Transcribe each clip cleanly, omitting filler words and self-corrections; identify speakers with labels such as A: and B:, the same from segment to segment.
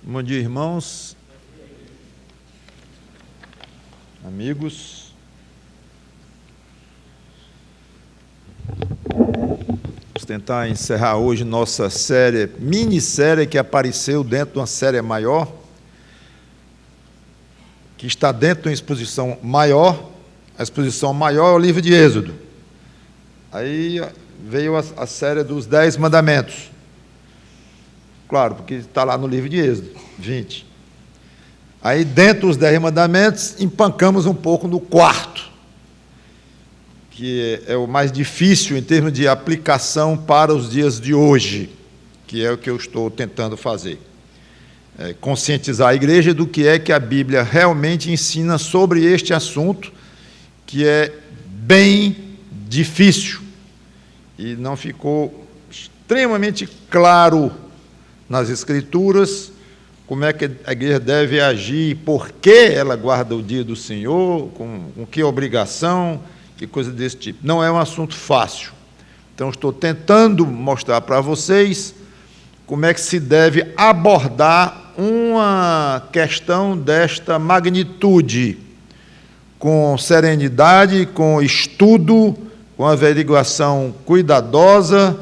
A: Bom dia, irmãos, amigos. Vamos tentar encerrar hoje nossa série, minissérie que apareceu dentro de uma série maior, que está dentro de uma exposição maior. A exposição maior é o livro de Êxodo. Aí veio a série dos 10 mandamentos. Claro, porque está lá no livro de Êxodo, 20. Aí, dentro dos 10 mandamentos, empancamos um pouco no quarto, que é o mais difícil em termos de aplicação para os dias de hoje, que é o que eu estou tentando fazer. Conscientizar a igreja do que é que a Bíblia realmente ensina sobre este assunto, que é bem difícil, e não ficou extremamente claro nas Escrituras, como é que a igreja deve agir, por que ela guarda o dia do Senhor, com que obrigação, que coisa desse tipo. Não é um assunto fácil. Então, estou tentando mostrar para vocês como é que se deve abordar uma questão desta magnitude, com serenidade, com estudo, com averiguação cuidadosa,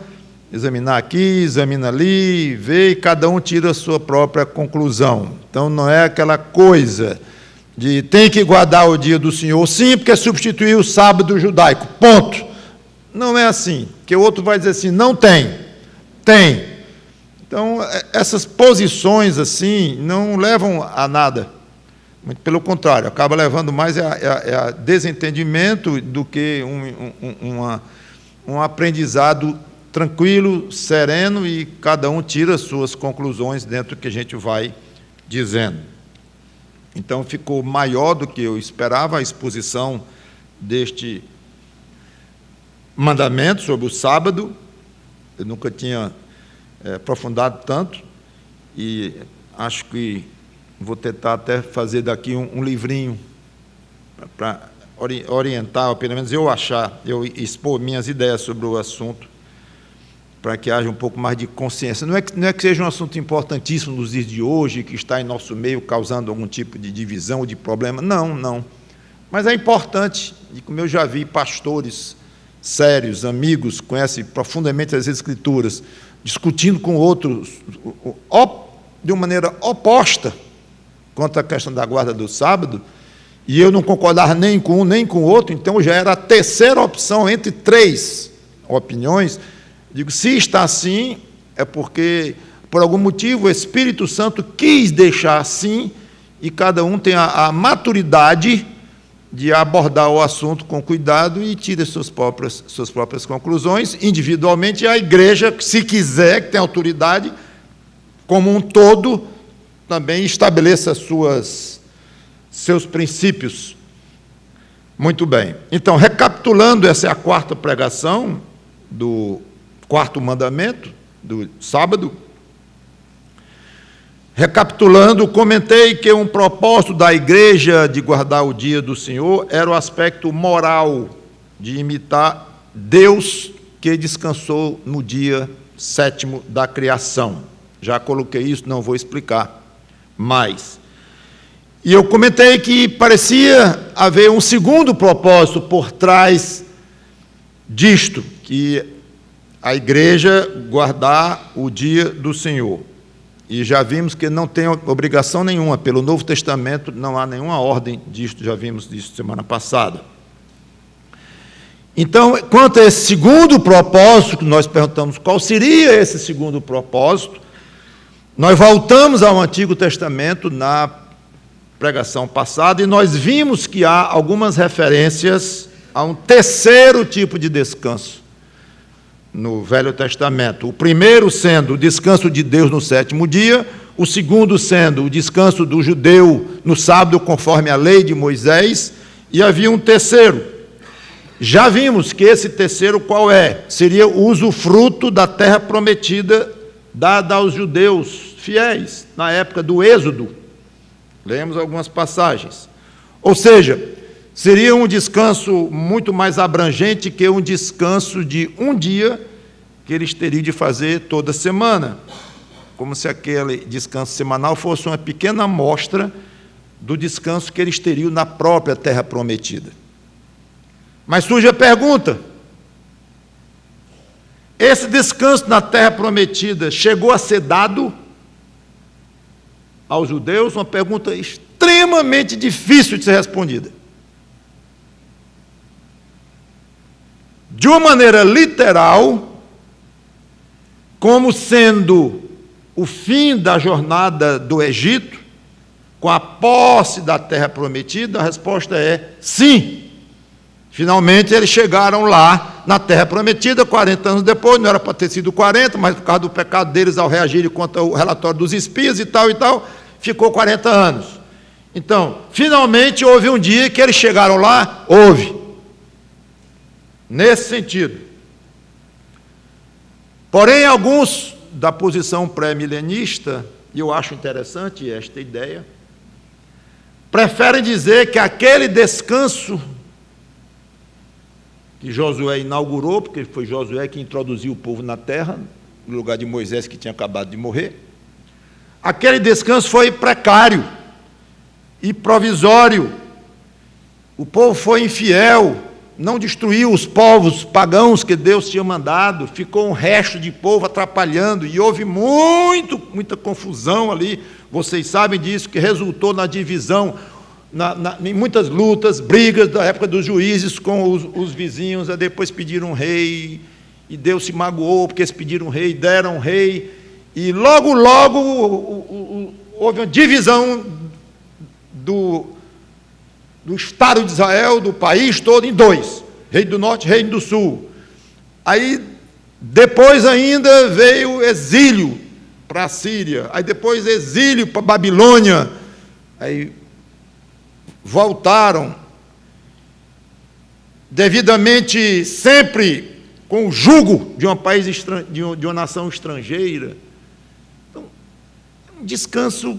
A: examinar aqui, examina ali, vê, e cada um tira a sua própria conclusão. Então, não é aquela coisa de tem que guardar o dia do Senhor, sim, porque substituir o sábado judaico, ponto. Não é assim, que o outro vai dizer assim, não tem, tem. Então, essas posições assim não levam a nada, muito pelo contrário, acaba levando mais a desentendimento do que um aprendizado tranquilo, sereno, e cada um tira as suas conclusões dentro do que a gente vai dizendo. Então, ficou maior do que eu esperava a exposição deste mandamento sobre o sábado. Eu nunca tinha aprofundado tanto, e acho que vou tentar até fazer daqui um livrinho para orientar, ou pelo menos eu expor minhas ideias sobre o assunto, para que haja um pouco mais de consciência. Não é que seja um assunto importantíssimo nos dias de hoje, que está em nosso meio causando algum tipo de divisão ou de problema. Não. Mas é importante, e como eu já vi pastores sérios, amigos, conhecem profundamente as Escrituras, discutindo com outros de uma maneira oposta quanto à questão da guarda do sábado, e eu não concordar nem com um nem com o outro, então já era a terceira opção entre 3 opiniões. Digo, se está assim, é porque, por algum motivo, o Espírito Santo quis deixar assim, e cada um tem a maturidade de abordar o assunto com cuidado e tira suas próprias conclusões, individualmente, e a igreja, se quiser, que tem autoridade, como um todo, também estabeleça seus princípios. Muito bem. Então, recapitulando, essa é a 4ª pregação do 4º mandamento, do sábado. Recapitulando, comentei que um propósito da igreja de guardar o dia do Senhor era o aspecto moral de imitar Deus, que descansou no dia 7º da criação. Já coloquei isso, não vou explicar mais. E eu comentei que parecia haver um segundo propósito por trás disto, que a igreja guardar o dia do Senhor. E já vimos que não tem obrigação nenhuma, pelo Novo Testamento não há nenhuma ordem disto, já vimos disso semana passada. Então, quanto a esse segundo propósito, que nós perguntamos qual seria esse segundo propósito, nós voltamos ao Antigo Testamento na pregação passada, e nós vimos que há algumas referências a um terceiro tipo de descanso no Velho Testamento. O primeiro sendo o descanso de Deus no 7º dia, o segundo sendo o descanso do judeu no sábado, conforme a lei de Moisés, e havia um terceiro. Já vimos que esse terceiro qual é? Seria o usufruto da terra prometida dada aos judeus fiéis, na época do Êxodo. Lemos algumas passagens. Ou seja, seria um descanso muito mais abrangente que um descanso de um dia que eles teriam de fazer toda semana. como se aquele descanso semanal fosse uma pequena amostra do descanso que eles teriam na própria terra prometida. Mas surge a pergunta: esse descanso na terra prometida chegou a ser dado aos judeus? Uma pergunta extremamente difícil de ser respondida. De uma maneira literal, como sendo o fim da jornada do Egito, com a posse da terra prometida, a resposta é sim. Finalmente eles chegaram lá na terra prometida, 40 anos depois, não era para ter sido 40, mas por causa do pecado deles ao reagirem contra o relatório dos espias e tal, ficou 40 anos. Então, finalmente houve um dia que eles chegaram lá, houve. Nesse sentido. Porém, alguns da posição pré-milenista, e eu acho interessante esta ideia, preferem dizer que aquele descanso que Josué inaugurou, porque foi Josué que introduziu o povo na terra, no lugar de Moisés, que tinha acabado de morrer, aquele descanso foi precário e provisório. O povo foi infiel, não destruiu os povos pagãos que Deus tinha mandado, ficou um resto de povo atrapalhando, e houve muita confusão ali, vocês sabem disso, que resultou na divisão, em muitas lutas, brigas da época dos juízes com os vizinhos. Aí depois pediram um rei, e Deus se magoou porque eles pediram um rei, deram um rei, e logo houve uma divisão do Estado de Israel, do país todo, em dois: Reino do Norte e Reino do Sul. Aí depois ainda veio exílio para a Síria, aí depois exílio para a Babilônia, aí voltaram, devidamente sempre com o jugo de de uma nação estrangeira. Então, é um descanso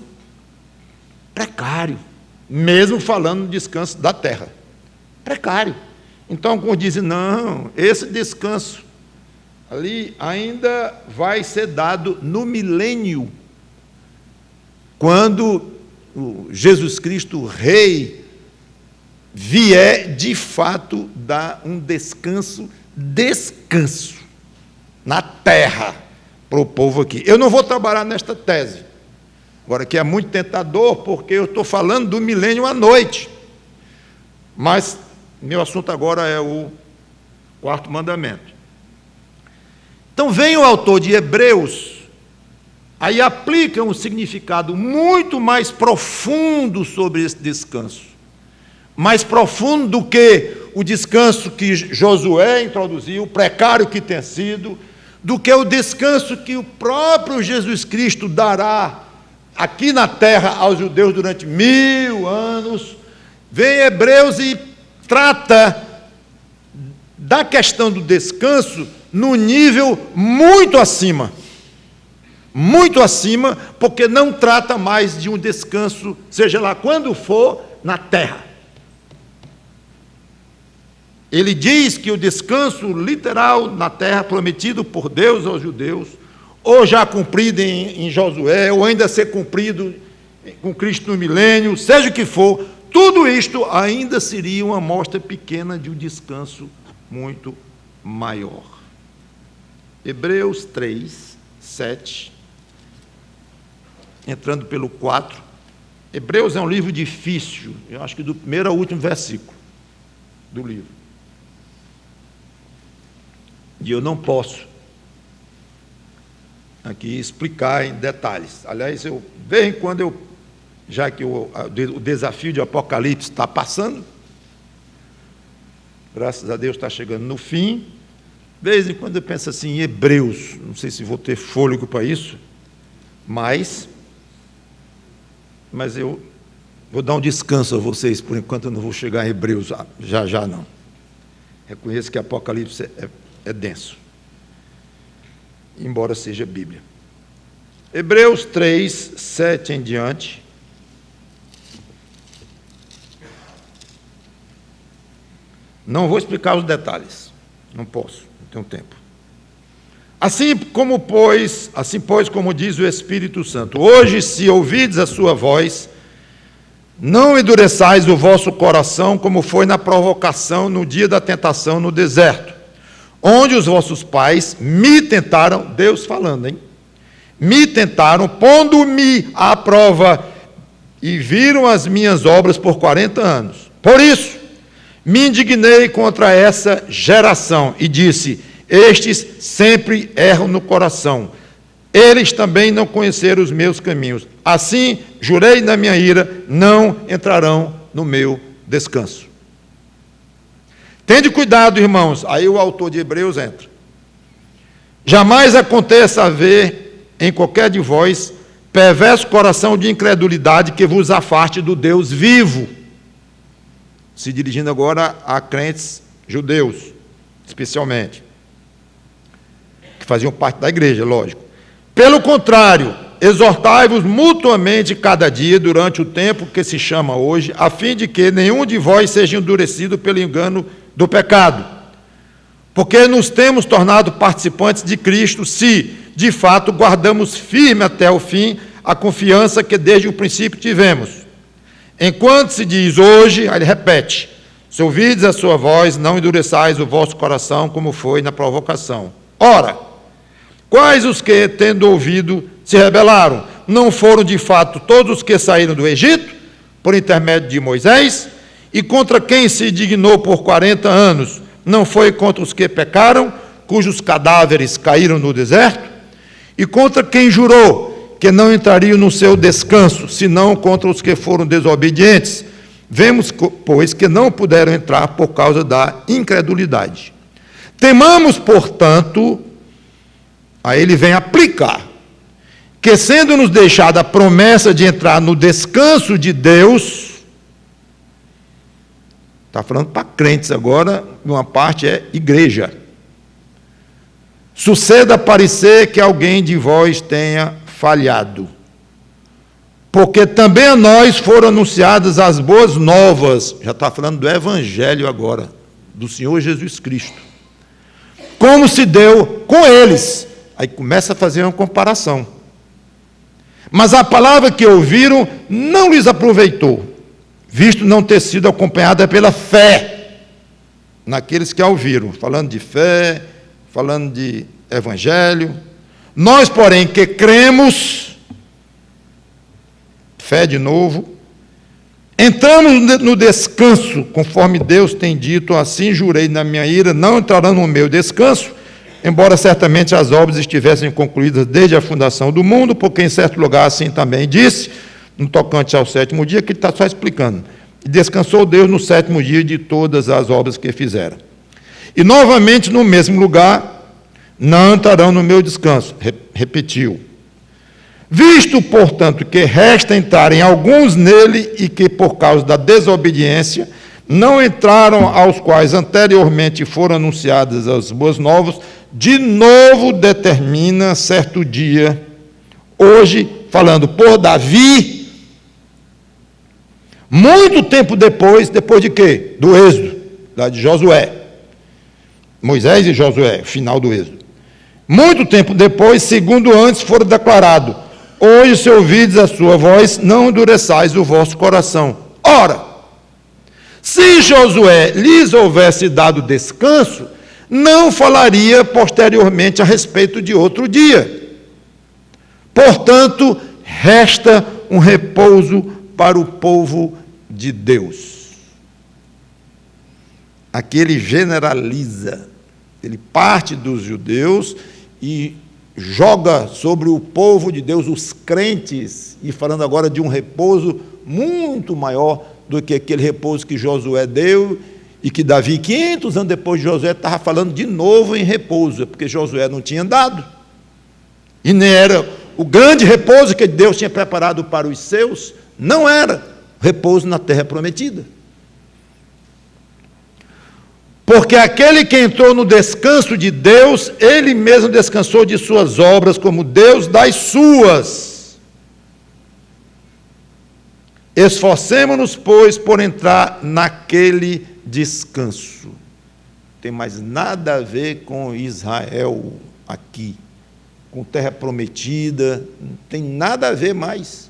A: precário, mesmo falando do descanso da terra. Precário. Então, alguns dizem, não, esse descanso ali ainda vai ser dado no milênio, quando o Jesus Cristo, Rei, vier de fato dar um descanso na terra para o povo aqui. Eu não vou trabalhar nesta tese, agora que é muito tentador, porque eu estou falando do milênio à noite, mas meu assunto agora é o quarto mandamento. Então vem o autor de Hebreus, aí aplica um significado muito mais profundo sobre esse descanso, mais profundo do que o descanso que Josué introduziu, precário que tem sido, do que o descanso que o próprio Jesus Cristo dará aqui na terra aos judeus durante 1000 anos. Vem Hebreus e trata da questão do descanso no nível muito acima, porque não trata mais de um descanso, seja lá quando for, na terra. Ele diz que o descanso literal na terra prometido por Deus aos judeus, ou já cumprido em Josué, ou ainda ser cumprido com Cristo no milênio, seja o que for, tudo isto ainda seria uma amostra pequena de um descanso muito maior. Hebreus 3, 7, entrando pelo 4. Hebreus é um livro difícil, eu acho que do primeiro ao último versículo do livro. E eu não posso aqui explicar em detalhes. Aliás, de vez em quando já que o desafio de Apocalipse está passando, graças a Deus está chegando no fim, de vez em quando eu penso assim, em Hebreus, não sei se vou ter fôlego para isso, mas eu vou dar um descanso a vocês, por enquanto eu não vou chegar em Hebreus, já não. Reconheço que Apocalipse é denso, embora seja Bíblia. Hebreus 3, 7 em diante. Não vou explicar os detalhes, não posso, não tenho tempo. Assim, pois, como diz o Espírito Santo, hoje, se ouvides a sua voz, não endureçais o vosso coração, como foi na provocação no dia da tentação no deserto, onde os vossos pais me tentaram, Deus falando, hein? Me tentaram, pondo-me à prova, e viram as minhas obras por 40 anos. Por isso, me indignei contra essa geração e disse: estes sempre erram no coração. Eles também não conheceram os meus caminhos. Assim, jurei na minha ira, não entrarão no meu descanso. Tende cuidado, irmãos. Aí o autor de Hebreus entra. Jamais aconteça haver em qualquer de vós perverso coração de incredulidade que vos afaste do Deus vivo. Se dirigindo agora a crentes judeus, especialmente, que faziam parte da igreja, lógico. Pelo contrário, exortai-vos mutuamente cada dia, durante o tempo que se chama hoje, a fim de que nenhum de vós seja endurecido pelo engano do pecado. Porque nos temos tornado participantes de Cristo, se, de fato, guardamos firme até o fim a confiança que desde o princípio tivemos. Enquanto se diz hoje, aí ele repete: se ouvides a sua voz, não endureçais o vosso coração, como foi na provocação. Ora, quais os que, tendo ouvido, se rebelaram? Não foram, de fato, todos os que saíram do Egito, por intermédio de Moisés? E contra quem se dignou por 40 anos? Não foi contra os que pecaram, cujos cadáveres caíram no deserto? E contra quem jurou que não entrariam no seu descanso, senão contra os que foram desobedientes? Vemos, pois, que não puderam entrar por causa da incredulidade. Temamos, portanto, aí ele vem aplicar, que sendo-nos deixada a promessa de entrar no descanso de Deus, está falando para crentes agora, uma parte é igreja. Suceda parecer que alguém de vós tenha falhado, porque também a nós foram anunciadas as boas novas, já está falando do Evangelho agora, do Senhor Jesus Cristo, como se deu com eles. Aí começa a fazer uma comparação. Mas a palavra que ouviram não lhes aproveitou, visto não ter sido acompanhada pela fé naqueles que a ouviram. Falando de fé, falando de evangelho. Nós, porém, que cremos, fé de novo, entramos no descanso, conforme Deus tem dito, assim jurei na minha ira, não entrarão no meu descanso, embora certamente as obras estivessem concluídas desde a fundação do mundo, porque em certo lugar assim também disse, no tocante ao sétimo dia, que ele está só explicando. E descansou Deus no sétimo dia de todas as obras que fizeram. E novamente no mesmo lugar, não entrarão no meu descanso. Repetiu. Visto, portanto, que resta entrarem alguns nele e que por causa da desobediência não entraram, aos quais anteriormente foram anunciadas as boas novas, de novo determina certo dia, hoje, falando por Davi, muito tempo depois de quê? Do Êxodo, da de Josué. Moisés e Josué, final do Êxodo. Muito tempo depois, segundo antes fora declarado: hoje, se ouvides a sua voz, não endureçais o vosso coração. Ora, se Josué lhes houvesse dado descanso, não falaria posteriormente a respeito de outro dia. Portanto, resta um repouso para o povo de Deus. Aqui ele generaliza, ele parte dos judeus e joga sobre o povo de Deus, os crentes, e falando agora de um repouso muito maior do que aquele repouso que Josué deu, e que Davi, 500 anos depois de Josué, estava falando de novo em repouso, porque Josué não tinha dado, e nem era o grande repouso que Deus tinha preparado para os seus, não era repouso na terra prometida. Porque aquele que entrou no descanso de Deus, ele mesmo descansou de suas obras, como Deus das suas. Esforcemo-nos, pois, por entrar naquele descanso. Não tem mais nada a ver com Israel aqui, com terra prometida, não tem nada a ver mais.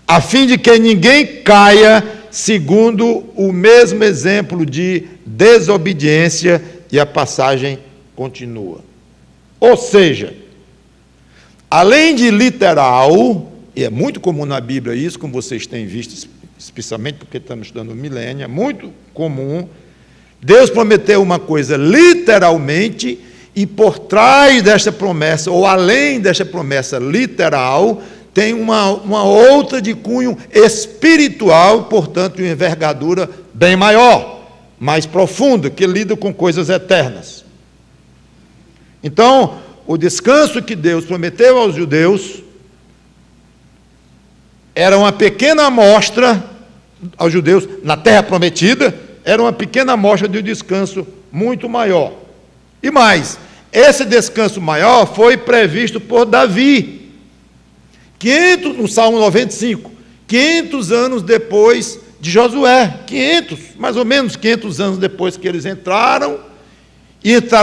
A: A fim de que ninguém caia segundo o mesmo exemplo de desobediência, e a passagem continua. Ou seja, além de literal, e é muito comum na Bíblia isso, como vocês têm visto, especialmente porque estamos estudando o milênio, é muito comum, Deus prometeu uma coisa literalmente, e por trás desta promessa, ou além desta promessa literal, tem uma outra de cunho espiritual, portanto, de uma envergadura bem maior, mais profunda, que lida com coisas eternas. Então, o descanso que Deus prometeu aos judeus era uma pequena amostra aos judeus na terra prometida, era uma pequena amostra de um descanso muito maior. E mais, esse descanso maior foi previsto por Davi, no Salmo 95, 500 anos depois de Josué, mais ou menos 500 anos depois que eles entraram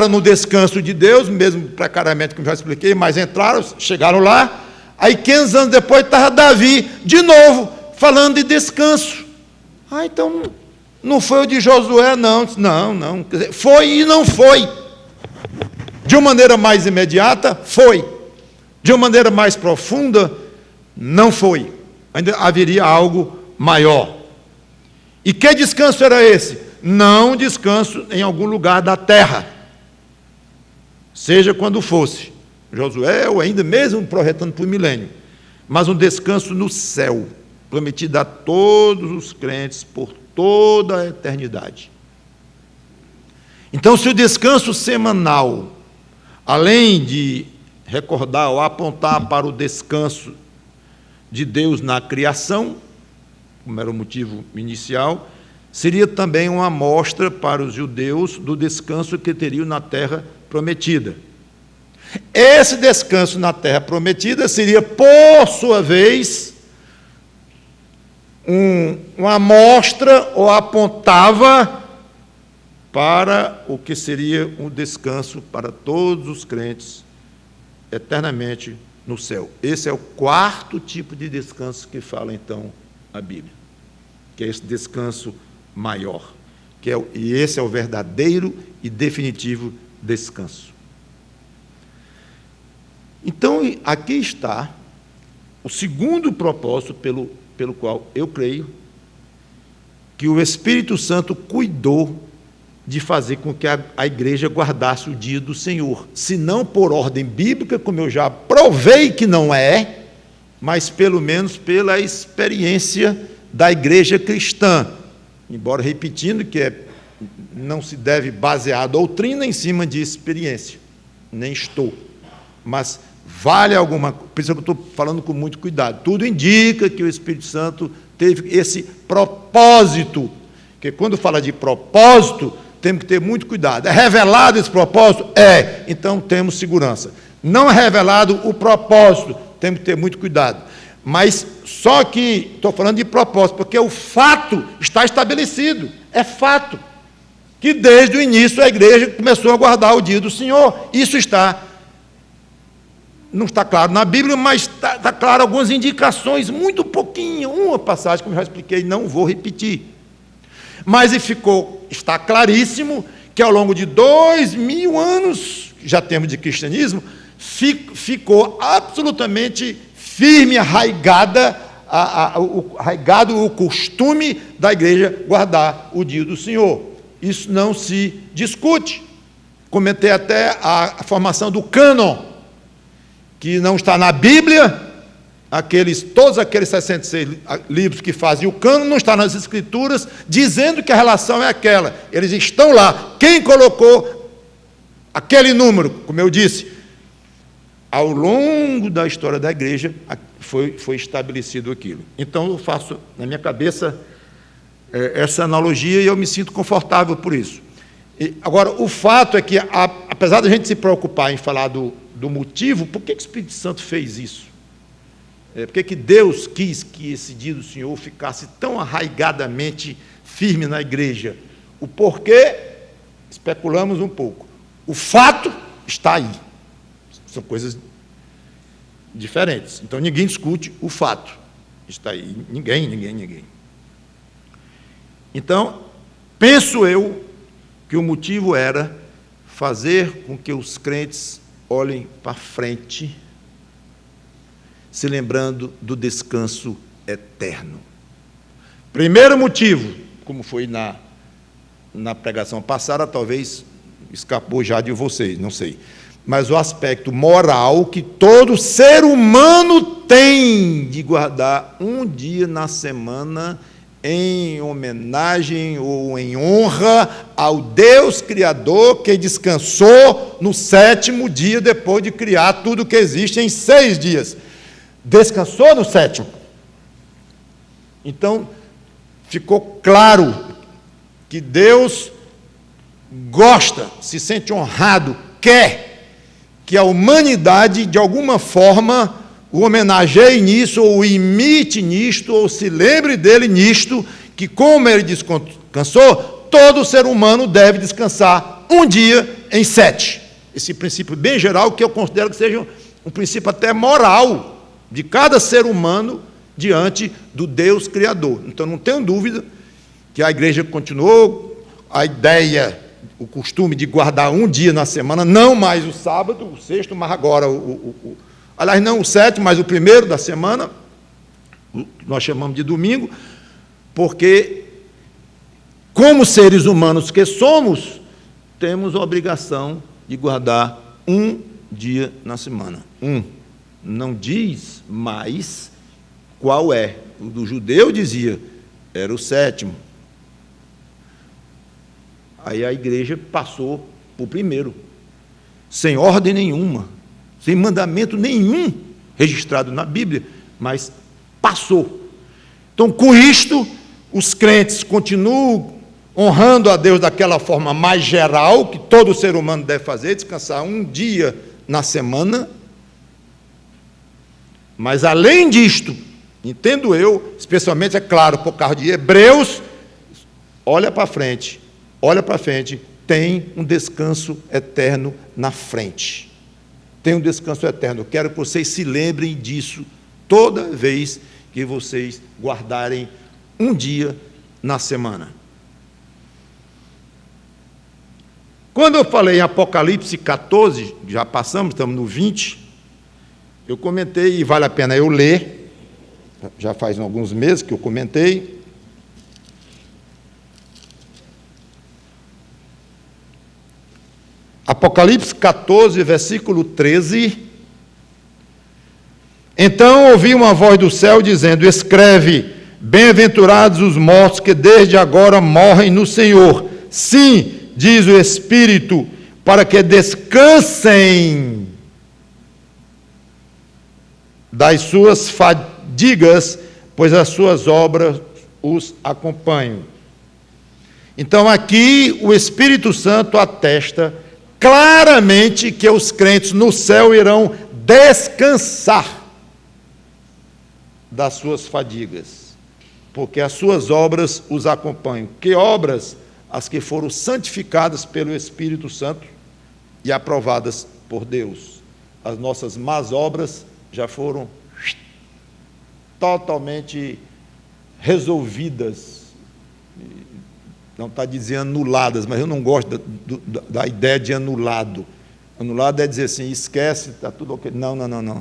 A: no descanso de Deus, mesmo precariamente, como já expliquei, mas entraram, chegaram lá, aí 500 anos depois estava Davi, de novo, falando de descanso. Então, não foi o de Josué, não. Não. Quer dizer, foi e não foi. De uma maneira mais imediata, foi. De uma maneira mais profunda, não foi. Ainda haveria algo maior. E que descanso era esse? Não descanso em algum lugar da terra, seja quando fosse, Josué, ou ainda mesmo projetando para o milênio, mas um descanso no céu, prometido a todos os crentes por toda a eternidade. Então, se o descanso semanal, além de recordar ou apontar para o descanso de Deus na criação, como era o motivo inicial, seria também uma amostra para os judeus do descanso que teriam na terra prometida. Esse descanso na terra prometida seria, por sua vez, uma amostra, ou apontava para o que seria um descanso para todos os crentes eternamente no céu. Esse é o quarto tipo de descanso que fala, então, a Bíblia, que é esse descanso maior, e esse é o verdadeiro e definitivo descanso. Então, aqui está o segundo propósito pelo qual eu creio que o Espírito Santo cuidou de fazer com que a igreja guardasse o dia do Senhor, se não por ordem bíblica, como eu já provei que não é, mas pelo menos pela experiência da igreja cristã, embora repetindo que não se deve basear a doutrina em cima de experiência, nem estou, mas vale alguma coisa, por isso que eu estou falando com muito cuidado, tudo indica que o Espírito Santo teve esse propósito, porque quando fala de propósito, temos que ter muito cuidado. É revelado esse propósito? Então temos segurança. Não é revelado o propósito, temos que ter muito cuidado. Mas só que estou falando de propósito, porque o fato está estabelecido, é fato, que desde o início a igreja começou a guardar o dia do Senhor. Isso não está claro na Bíblia, mas está claro algumas indicações, muito pouquinho, uma passagem, como eu já expliquei, não vou repetir. Mas está claríssimo que ao longo de 2000 anos, já temos de cristianismo, ficou absolutamente firme, arraigado o costume da igreja guardar o dia do Senhor. Isso não se discute. Comentei até a formação do cânon, que não está na Bíblia, todos aqueles 66 livros que fazem o cânon, não está nas Escrituras, dizendo que a relação é aquela. Eles estão lá. Quem colocou aquele número, como eu disse, ao longo da história da igreja, foi estabelecido aquilo. Então, eu faço, na minha cabeça, essa analogia, e eu me sinto confortável por isso. Agora, o fato é que, apesar de a gente se preocupar em falar do motivo, por que o Espírito Santo fez isso? Por que Deus quis que esse dia do Senhor ficasse tão arraigadamente firme na igreja? O porquê, especulamos um pouco. O fato está aí. São coisas diferentes. Então, ninguém discute o fato. Está aí. Ninguém. Então, penso eu que o motivo era fazer com que os crentes olhem para frente, se lembrando do descanso eterno. Primeiro motivo, como foi na pregação passada, talvez escapou já de vocês, não sei. Mas o aspecto moral que todo ser humano tem de guardar um dia na semana em homenagem ou em honra ao Deus Criador que descansou no 7º dia depois de criar tudo que existe em 6 dias. Descansou no 7º. Então, ficou claro que Deus gosta, se sente honrado, quer que a humanidade, de alguma forma, o homenageie nisso, ou o imite nisto, ou se lembre dele nisto, que como ele descansou, todo ser humano deve descansar um dia em 7. Esse princípio bem geral, que eu considero que seja um princípio até moral, de cada ser humano, diante do Deus Criador. Então, não tenho dúvida que a igreja continuou a ideia, o costume de guardar um dia na semana, não mais o sábado, o 6º, mas agora aliás, não o 7º, mas o 1º da semana, nós chamamos de domingo, porque, como seres humanos que somos, temos a obrigação de guardar um dia na semana. Não diz mais qual é. O do judeu dizia, era o 7º. Aí a igreja passou para o 1º, sem ordem nenhuma, sem mandamento nenhum registrado na Bíblia, mas passou. Então, com isto, os crentes continuam honrando a Deus daquela forma mais geral, que todo ser humano deve fazer, descansar um dia na semana. Mas, além disto, entendo eu, especialmente, é claro, por causa de Hebreus, olha para frente, tem um descanso eterno na frente. Tem um descanso eterno. Eu quero que vocês se lembrem disso toda vez que vocês guardarem um dia na semana. Quando eu falei em Apocalipse 14, já passamos, estamos no 20, eu comentei, e vale a pena eu ler, já faz alguns meses que eu comentei. Apocalipse 14, versículo 13. Então ouvi uma voz do céu dizendo: escreve, bem-aventurados os mortos que desde agora morrem no Senhor. Sim, diz o Espírito, para que descansem das suas fadigas, pois as suas obras os acompanham. Então aqui o Espírito Santo atesta claramente que os crentes no céu irão descansar das suas fadigas, porque as suas obras os acompanham. Que obras? As que foram santificadas pelo Espírito Santo e aprovadas por Deus. As nossas más obras já foram totalmente resolvidas. Não está dizendo anuladas, mas eu não gosto da ideia de anulado. Anulado é dizer assim, esquece, está tudo ok. Não.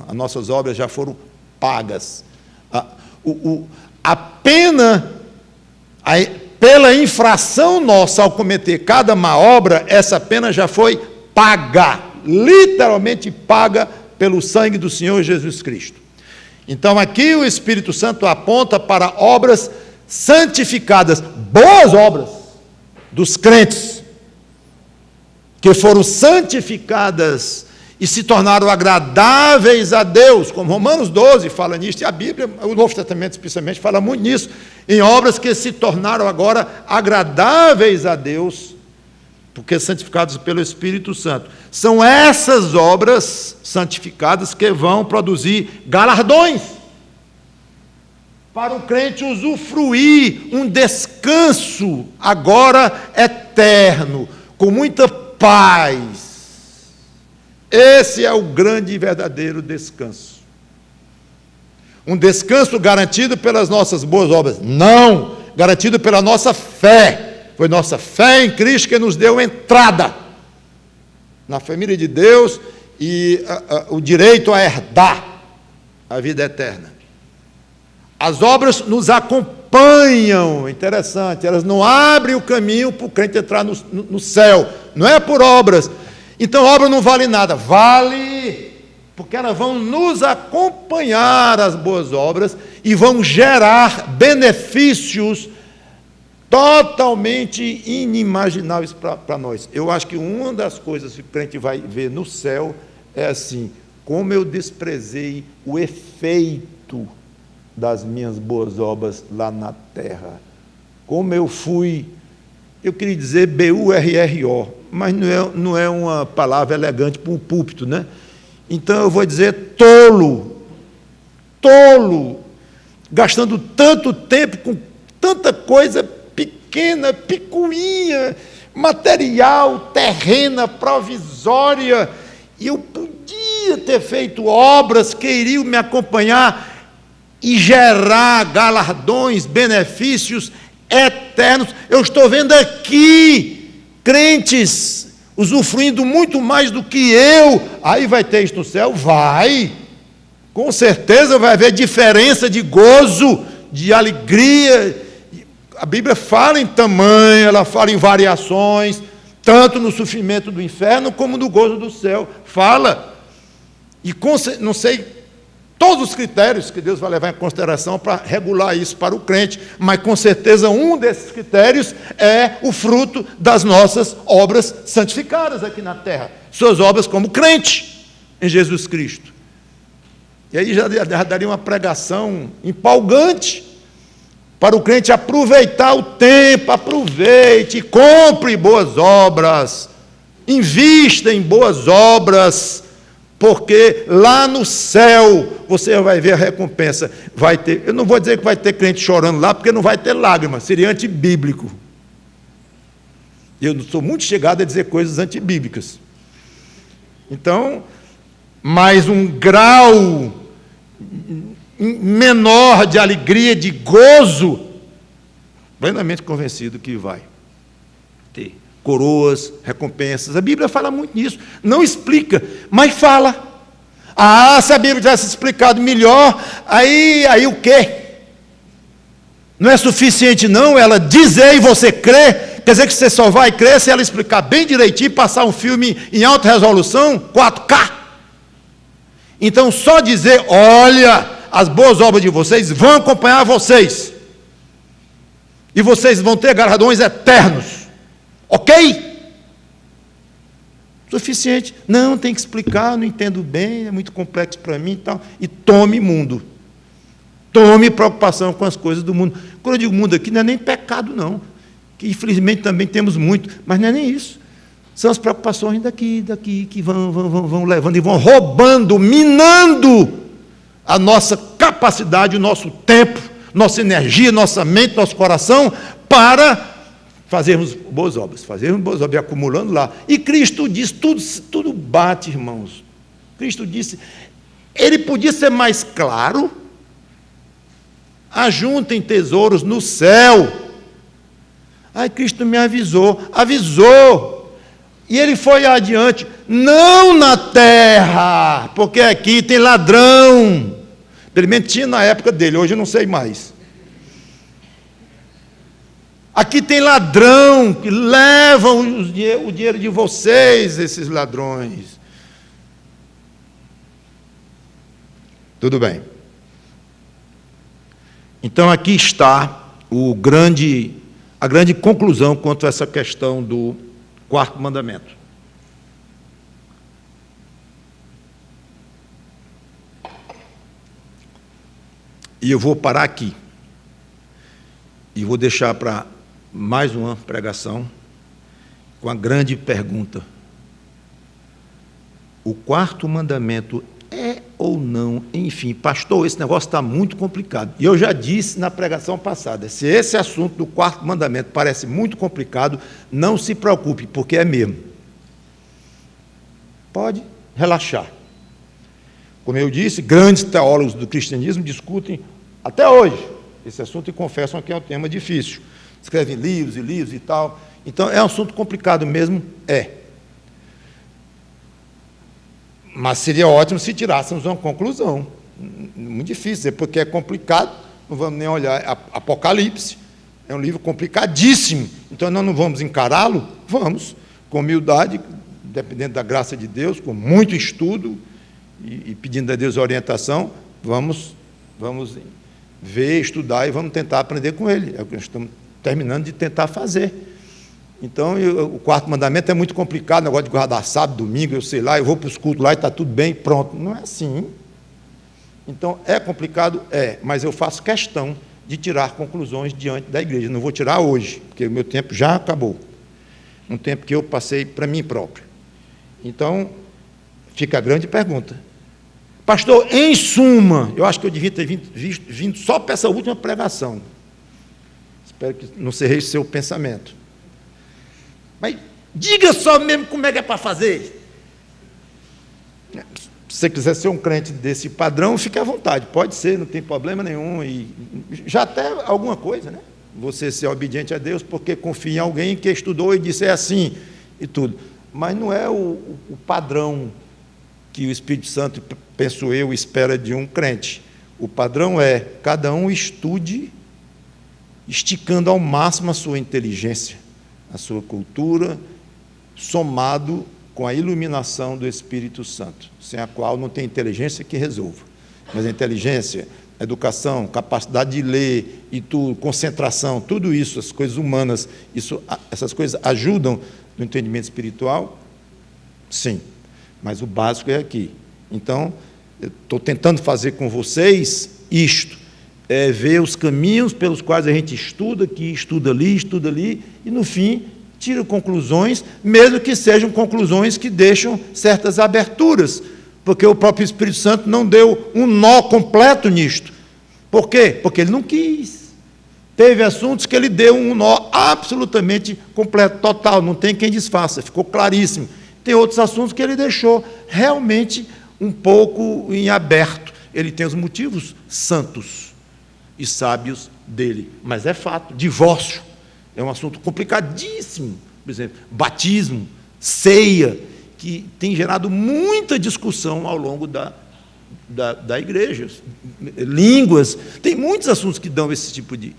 A: As nossas obras já foram pagas. A pena, pela infração nossa ao cometer cada má obra, essa pena já foi paga, literalmente paga pelo sangue do Senhor Jesus Cristo. Então aqui o Espírito Santo aponta para obras santificadas, boas obras, dos crentes, que foram santificadas e se tornaram agradáveis a Deus, como Romanos 12 fala nisso, e a Bíblia, o Novo Testamento especialmente, fala muito nisso, em obras que se tornaram agora agradáveis a Deus, porque santificados pelo Espírito Santo. São essas obras santificadas que vão produzir galardões, para o crente usufruir um descanso agora eterno, com muita paz, Esse é o grande e verdadeiro descanso. Um descanso garantido pelas nossas boas obras? Não, garantido pela nossa fé. Foi nossa fé em Cristo que nos deu entrada na família de Deus e o direito a herdar a vida eterna. As obras nos acompanham, interessante, elas não abrem o caminho para o crente entrar no céu, não é por obras. Então, obra não vale nada, vale porque elas vão nos acompanhar, as boas obras, e vão gerar benefícios totalmente inimagináveis para nós. Eu acho que uma das coisas que o crente vai ver no céu é assim: como eu desprezei o efeito das minhas boas obras lá na terra. Como eu fui, eu queria dizer B-U-R-R-O, mas não é uma palavra elegante para um púlpito, né? Então eu vou dizer tolo, gastando tanto tempo com tanta coisa pequena, picuinha, material, terrena, provisória, e eu podia ter feito obras que iriam me acompanhar e gerar galardões, benefícios eternos. Eu estou vendo aqui crentes usufruindo muito mais do que eu. Aí vai ter isso no céu? Vai. Com certeza vai haver diferença de gozo, de alegria. A Bíblia fala em tamanho, ela fala em variações, tanto no sofrimento do inferno como no gozo do céu. Fala. E não sei todos os critérios que Deus vai levar em consideração para regular isso para o crente, mas com certeza um desses critérios é o fruto das nossas obras santificadas aqui na terra, suas obras como crente em Jesus Cristo. E aí já daria uma pregação empolgante para o crente aproveitar o tempo, aproveite, compre boas obras, invista em boas obras, porque lá no céu você vai ver a recompensa. Vai ter, eu não vou dizer que vai ter crente chorando lá, porque não vai ter lágrimas, seria antibíblico. Eu não sou muito chegado a dizer coisas antibíblicas. Então, mais um grau menor de alegria, de gozo, plenamente convencido que vai ter coroas, recompensas. A Bíblia fala muito nisso, não explica, mas fala. Se a Bíblia tivesse explicado melhor, aí o quê? Não é suficiente não ela dizer e você crer? Quer dizer que você só vai crer se ela explicar bem direitinho, passar um filme em alta resolução, 4K. Então só dizer, olha, as boas obras de vocês vão acompanhar vocês, e vocês vão ter galardões eternos, ok? Suficiente. Não, tem que explicar, não entendo bem, é muito complexo para mim e tal. E tome mundo. Tome preocupação com as coisas do mundo. Quando eu digo mundo aqui, não é nem pecado, não. Que infelizmente também temos muito, mas não é nem isso. São as preocupações daqui, que vão levando e vão roubando, minando a nossa capacidade, o nosso tempo, nossa energia, nossa mente, nosso coração, para fazermos boas obras e acumulando lá. E Cristo diz, tudo bate, irmãos. Cristo disse, ele podia ser mais claro: ajuntem tesouros no céu. Aí Cristo me avisou, e ele foi adiante, não na terra, porque aqui tem ladrão. Pelo menos tinha na época dele, hoje eu não sei mais. Aqui tem ladrão que levam o dinheiro de vocês, esses ladrões. Tudo bem. Então aqui está a grande conclusão quanto a essa questão do quarto mandamento. E eu vou parar aqui. E vou deixar para mais uma pregação com a grande pergunta: o quarto mandamento é ou não? Enfim, pastor, esse negócio está muito complicado. E eu já disse na pregação passada, se esse assunto do quarto mandamento parece muito complicado, não se preocupe, porque é mesmo. Pode relaxar. Como eu disse, grandes teólogos do cristianismo discutem até hoje esse assunto e confessam que é um tema difícil. Escrevem livros e livros e tal. Então, é um assunto complicado mesmo? É. Mas seria ótimo se tirássemos uma conclusão. Muito difícil, porque é complicado, não vamos nem olhar. Apocalipse é um livro complicadíssimo, então nós não vamos encará-lo? Vamos, com humildade, dependendo da graça de Deus, com muito estudo e pedindo a Deus orientação, vamos ver, estudar e vamos tentar aprender com ele. É o que nós estamos terminando de tentar fazer. Então, o quarto mandamento é muito complicado, negócio de guardar sábado, domingo, eu sei lá, eu vou para os cultos lá e está tudo bem, pronto. Não é assim. Então, é complicado? É, mas eu faço questão de tirar conclusões diante da igreja. Não vou tirar hoje, porque o meu tempo já acabou. Um tempo que eu passei para mim próprio. Então, fica a grande pergunta. Pastor, em suma, eu acho que eu devia ter vindo só para essa última pregação. Espero que não seja esse seu pensamento. Mas diga só mesmo como é que é para fazer. Se você quiser ser um crente desse padrão, fique à vontade. Pode ser, não tem problema nenhum. E já até alguma coisa, né? Você ser obediente a Deus porque confia em alguém que estudou e disse é assim e tudo. Mas não é o padrão que o Espírito Santo, penso eu, espera de um crente. O padrão é cada um estude, esticando ao máximo a sua inteligência, a sua cultura, somado com a iluminação do Espírito Santo, sem a qual não tem inteligência que resolva. Mas a inteligência, a educação, capacidade de ler e tudo, concentração, tudo isso, as coisas humanas, essas coisas ajudam no entendimento espiritual? Sim, mas o básico é aqui. Então, eu estou tentando fazer com vocês isto, ver os caminhos pelos quais a gente estuda aqui, estuda ali, e no fim tira conclusões, mesmo que sejam conclusões que deixam certas aberturas, porque o próprio Espírito Santo não deu um nó completo nisto. Por quê? Porque ele não quis. Teve assuntos que ele deu um nó absolutamente completo, total, não tem quem desfaça, ficou claríssimo. Tem outros assuntos que ele deixou realmente um pouco em aberto. Ele tem os motivos santos e sábios dele, mas é fato, divórcio é um assunto complicadíssimo, por exemplo, batismo, ceia, que tem gerado muita discussão ao longo da igreja, línguas, tem muitos assuntos que dão esse tipo de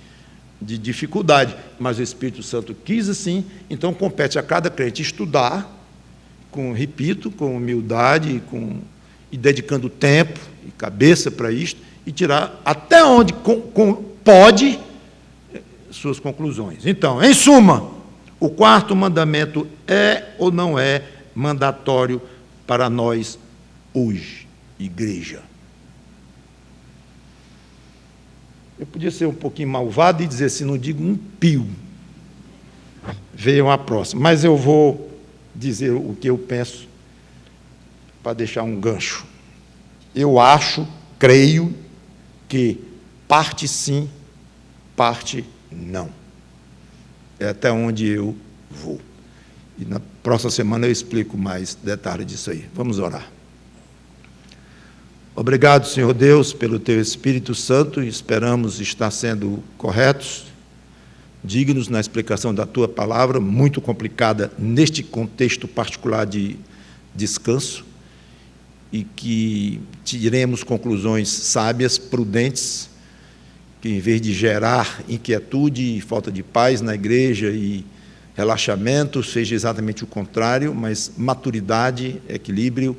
A: dificuldade, mas o Espírito Santo quis assim, então compete a cada crente estudar, repito, com humildade e dedicando tempo e cabeça para isto, e tirar até onde pode suas conclusões. Então, em suma, o quarto mandamento é ou não é mandatório para nós hoje, igreja? Eu podia ser um pouquinho malvado e dizer assim, não digo um pio, venham a próxima, mas eu vou dizer o que eu penso para deixar um gancho. Eu acho, creio, que parte sim, parte não. É até onde eu vou. E na próxima semana eu explico mais detalhes disso aí. Vamos orar. Obrigado, Senhor Deus, pelo Teu Espírito Santo, e esperamos estar sendo corretos, dignos na explicação da Tua palavra, muito complicada neste contexto particular de descanso, e que tiremos conclusões sábias, prudentes, que em vez de gerar inquietude e falta de paz na igreja e relaxamento, seja exatamente o contrário, mas maturidade, equilíbrio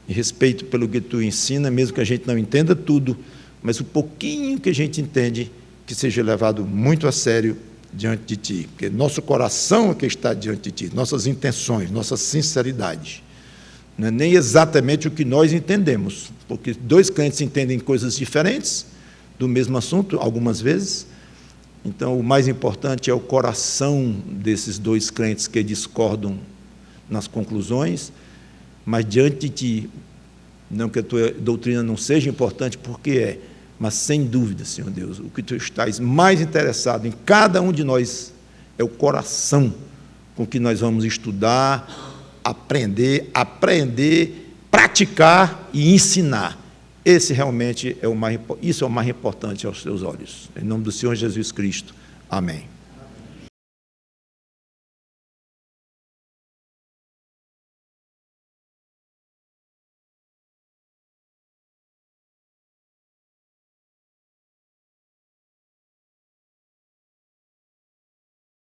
A: e respeito pelo que Tu ensina, mesmo que a gente não entenda tudo, mas o pouquinho que a gente entende, que seja levado muito a sério diante de Ti, porque nosso coração é que está diante de Ti, nossas intenções, nossa sinceridade. Não é nem exatamente o que nós entendemos, porque dois crentes entendem coisas diferentes do mesmo assunto, algumas vezes. Então, o mais importante é o coração desses dois crentes que discordam nas conclusões, mas diante de Ti, não que a Tua doutrina não seja importante, porque é, mas sem dúvida, Senhor Deus, o que Tu estás mais interessado em cada um de nós é o coração com que nós vamos estudar, aprender praticar e ensinar. Esse realmente é o mais importante aos seus olhos. Em nome do Senhor Jesus Cristo. Amém.